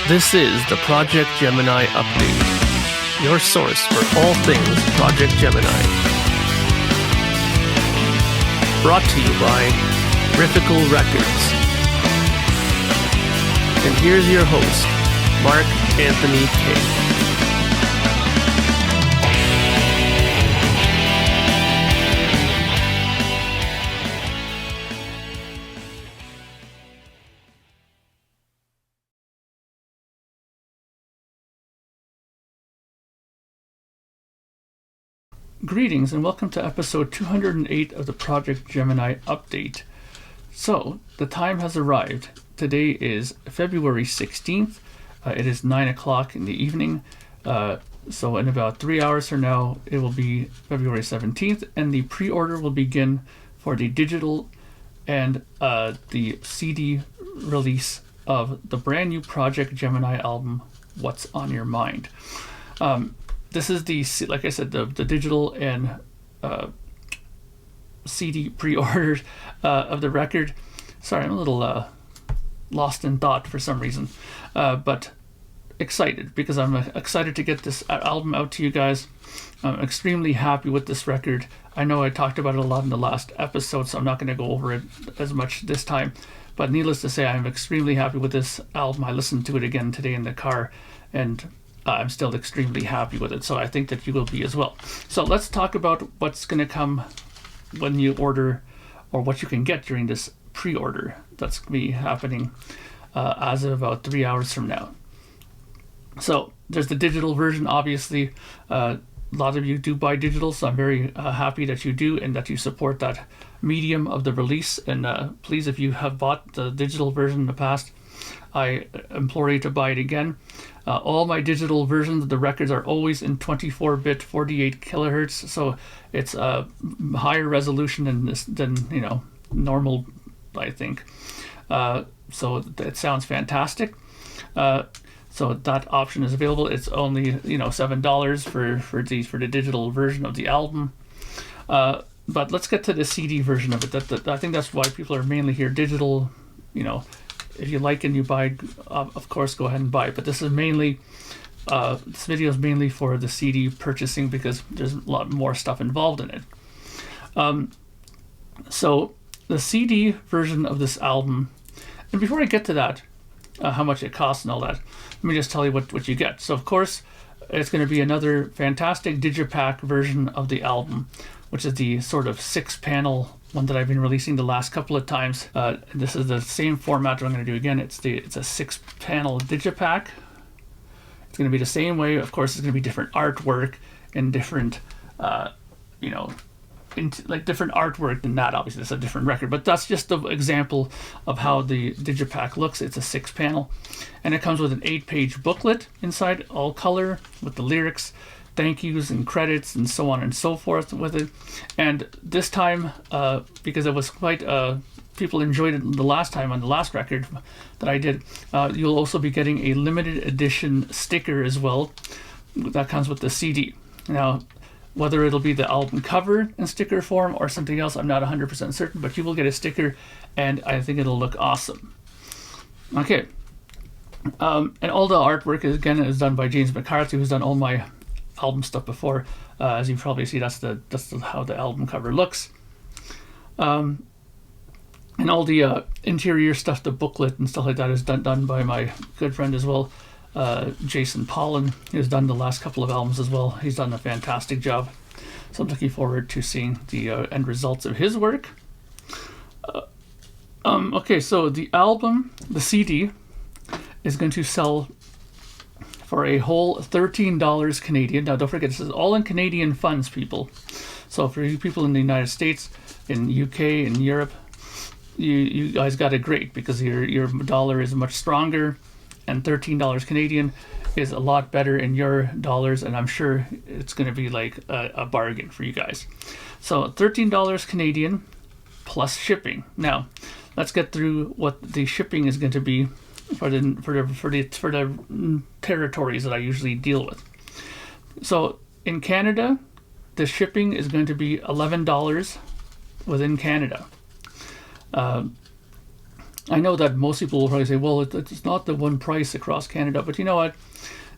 This is the Projekt Gemineye Update, your source for all things Projekt Gemineye. Brought to you by Riffical Records. And here's your host, Mark Anthony K. Greetings and welcome to episode 208 of the Projekt Gemineye Update. So, the time has arrived. Today is February 16th. It is 9 o'clock in the evening. So in about 3 hours from now, it will be February 17th, and the pre-order will begin for the digital and the CD release of the brand new Projekt Gemineye album, What's on Your Mind. This is the, like I said, the digital and CD pre-orders of the record. Sorry, I'm a little lost in thought for some reason, but excited because I'm excited to get this album out to you guys. I'm extremely happy with this record. I know I talked about it a lot in the last episode, so I'm not going to go over it as much this time. But needless to say, I'm extremely happy with this album. I listened to it again today in the car, and I'm still extremely happy with it, so I think that you will be as well. So let's talk about what's going to come when you order, or what you can get during this pre-order that's going to be happening as of about 3 hours from now. So there's the digital version, obviously. A lot of you do buy digital, so I'm very happy that you do and that you support that medium of the release. And please, if you have bought the digital version in the past, I implore you to buy it again. All my digital versions of the records are always in 24-bit 48 kilohertz, so it's a higher resolution than normal, I think. So it sounds fantastic. So that option is available. It's only $7 for the digital version of the album. But let's get to the CD version of it. I think that's why people are mainly here. Digital, if you like and you buy, of course, go ahead and buy it. But this is mainly, this video is mainly for the CD purchasing because there's a lot more stuff involved in it. So the CD version of this album, and before I get to that, how much it costs and all that, let me just tell you what you get. So of course, it's going to be another fantastic digipack version of the album, which is the sort of 6-panel one that I've been releasing the last couple of times. This is the same format that I'm going to do again. It's a 6-panel digipack. It's going to be the same way. Of course, it's going to be different artwork and different, different artwork than that. Obviously, it's a different record, but that's just the example of how the digipack looks. It's a 6-panel, and it comes with an 8-page booklet inside, all color, with the lyrics, thank yous and credits and so on and so forth with it. And this time, because it was quite people enjoyed it the last time on the last record that I did, you'll also be getting a limited edition sticker as well that comes with the CD. Now, whether it'll be the album cover in sticker form or something else, I'm not 100% certain, but you will get a sticker, and I think it'll look awesome. Okay. And all the artwork is done by James McCarthy, who's done all my album stuff before. As you probably see, that's how the album cover looks. And all the interior stuff, the booklet and stuff like that, is done by my good friend as well, Jason Pollan, who's done the last couple of albums as well. He's done a fantastic job. So I'm looking forward to seeing the end results of his work. Okay, so the album, the CD, is going to sell for a whole $13 Canadian. Now, don't forget, this is all in Canadian funds, people. So for you people in the United States, in UK, in Europe, you guys got it great because your dollar is much stronger, and $13 Canadian is a lot better in your dollars, and I'm sure it's going to be like a bargain for you guys. So $13 Canadian plus shipping. Now, let's get through what the shipping is going to be for the territories that I usually deal with. So in Canada, the shipping is going to be $11 within Canada. I know that most people will probably say, well, it's not the one price across Canada, but you know what?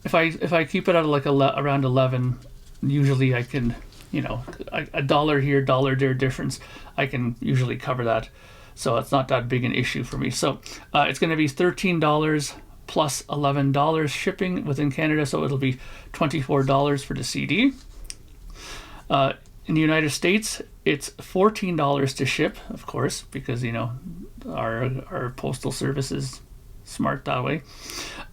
If I keep it at like around 11, usually I can, a dollar here, dollar there difference, I can usually cover that. So it's not that big an issue for me. So it's going to be $13 plus $11 shipping within Canada, so it'll be $24 for the CD. In the United States, it's $14 to ship, of course, because our postal service is smart that way.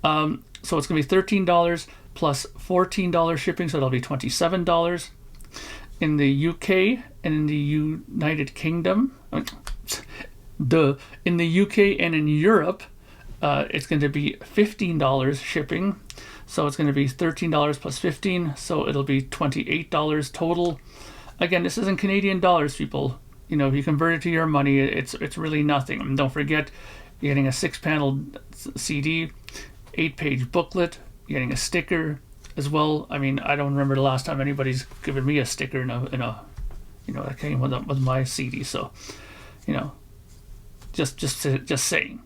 So it's going to be $13 plus $14 shipping, so that'll be $27. In the UK and in the United Kingdom, in the UK and in Europe, it's going to be $15 shipping. So it's going to be $13 plus 15, so it'll be $28 total. Again, this isn't Canadian dollars, people. If you convert it to your money, it's really nothing. And don't forget, you're getting a 6-panel CD, 8-page booklet, you're getting a sticker as well. I mean, I don't remember the last time anybody's given me a sticker in a that came with my CD. So, just saying.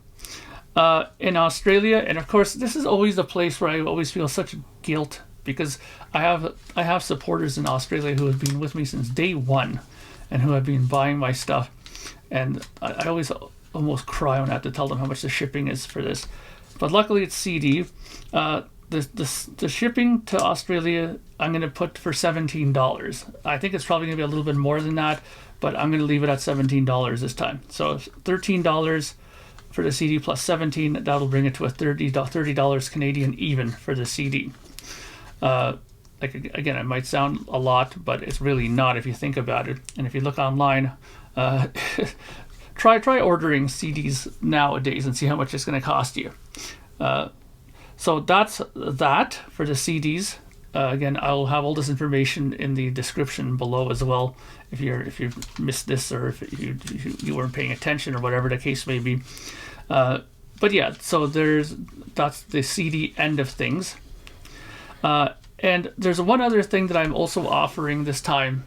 In Australia, and of course, this is always the place where I always feel such guilt, because I have supporters in Australia who have been with me since day one, and who have been buying my stuff, and I always almost cry when I have to tell them how much the shipping is for this. But luckily, it's CD. The shipping to Australia, I'm going to put for $17. I think it's probably going to be a little bit more than that, but I'm going to leave it at $17 this time. So $13 for the CD plus 17, that'll bring it to a $30 Canadian even for the CD. Again, it might sound a lot, but it's really not if you think about it. And if you look online, try ordering CDs nowadays and see how much it's going to cost you. So that's that for the CDs. Again, I'll have all this information in the description below as well. If you missed this, or if you weren't paying attention, or whatever the case may be. But yeah, so that's the CD end of things. And there's one other thing that I'm also offering this time,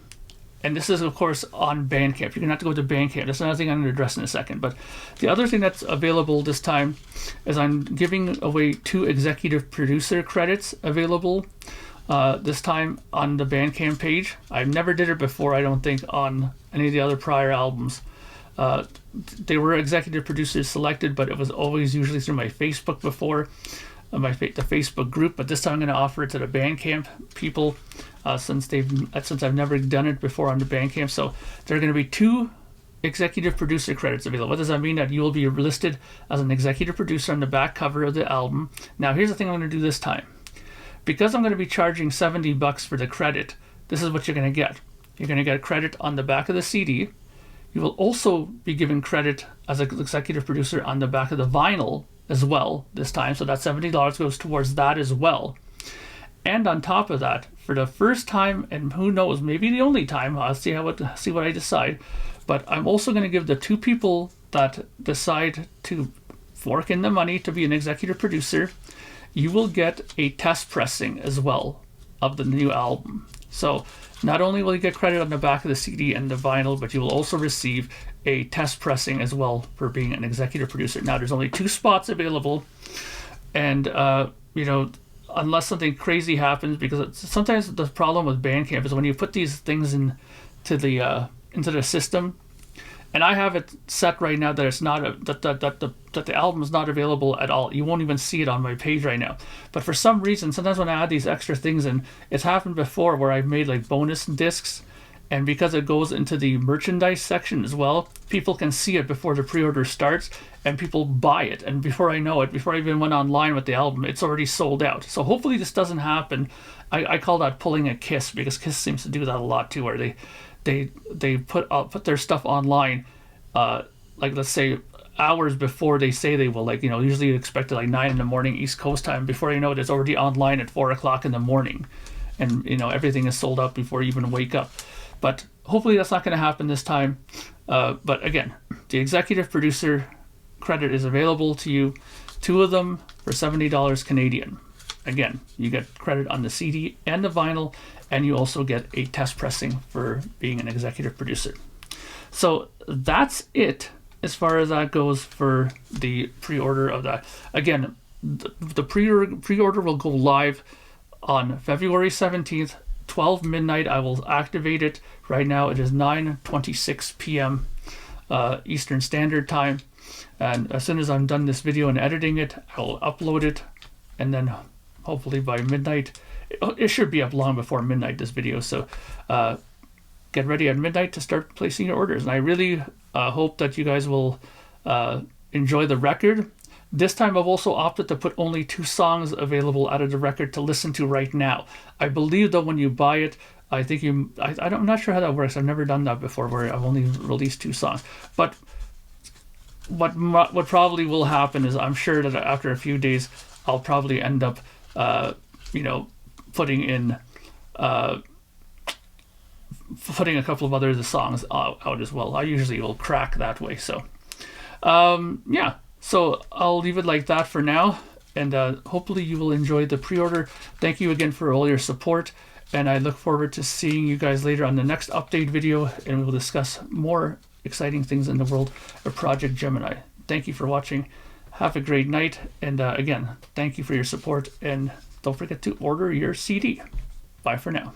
and this is of course on Bandcamp. You're gonna have to go to Bandcamp. That's another thing I'm gonna address in a second. But the other thing that's available this time is I'm giving away 2 executive producer credits available this time on the Bandcamp page. I've never did it before, I don't think, on any of the other prior albums. They were executive producers selected, but it was always usually through my Facebook before, the Facebook group. But this time I'm going to offer it to the Bandcamp people, since I've never done it before on the Bandcamp. So there are going to be 2 executive producer credits available. What does that mean? That you will be listed as an executive producer on the back cover of the album. Now here's the thing I'm going to do this time. Because I'm going to be charging $70 for the credit, this is what you're going to get. You're going to get a credit on the back of the CD. You will also be given credit as an executive producer on the back of the vinyl as well this time. So that $70 goes towards that as well. And on top of that, for the first time, and who knows, maybe the only time, I'll see what I decide. But I'm also going to give the 2 people that decide to fork in the money to be an executive producer, you will get a test pressing as well of the new album. So not only will you get credit on the back of the CD and the vinyl, but you will also receive a test pressing as well for being an executive producer. Now there's only 2 spots available, and unless something crazy happens, because sometimes the problem with Bandcamp is when you put these things into the system, and I have it set right now that it's not that the album is not available at all. You won't even see it on my page right now. But for some reason, sometimes when I add these extra things in, it's happened before where I've made like bonus discs, and because it goes into the merchandise section as well, people can see it before the pre-order starts, and people buy it. And before I know it, before I even went online with the album, it's already sold out. So hopefully this doesn't happen. I call that pulling a Kiss, because Kiss seems to do that a lot too, where they put their stuff online, like let's say hours before they say they will. Usually you expect it like 9 a.m. East Coast time. Before you know it, it's already online at 4 o'clock in the morning, and everything is sold out before you even wake up. But hopefully that's not going to happen this time. But again, the executive producer credit is available to you, 2 of them for $70 Canadian. Again, you get credit on the CD and the vinyl, and you also get a test pressing for being an executive producer. So that's it as far as that goes for the pre-order of that. Again, the pre-order will go live on February 17th, 12 midnight. I will activate it. Right now it is 9:26 p.m. Eastern Standard Time. And as soon as I'm done this video and editing it, I'll upload it. And then hopefully by midnight, it should be up long before midnight, this video. So get ready at midnight to start placing your orders. And I really hope that you guys will enjoy the record. This time I've also opted to put only 2 songs available out of the record to listen to right now. I believe that when you buy it, I think I'm not sure how that works. I've never done that before where I've only released 2 songs. But what probably will happen is I'm sure that after a few days, I'll probably end up, putting in, putting a couple of other songs out as well. I usually will crack that way. So, yeah. So I'll leave it like that for now, and hopefully you will enjoy the pre-order. Thank you again for all your support, and I look forward to seeing you guys later on the next update video, and we will discuss more exciting things in the world of Projekt Gemineye. Thank you for watching. Have a great night, and again, thank you for your support, and don't forget to order your CD. Bye for now.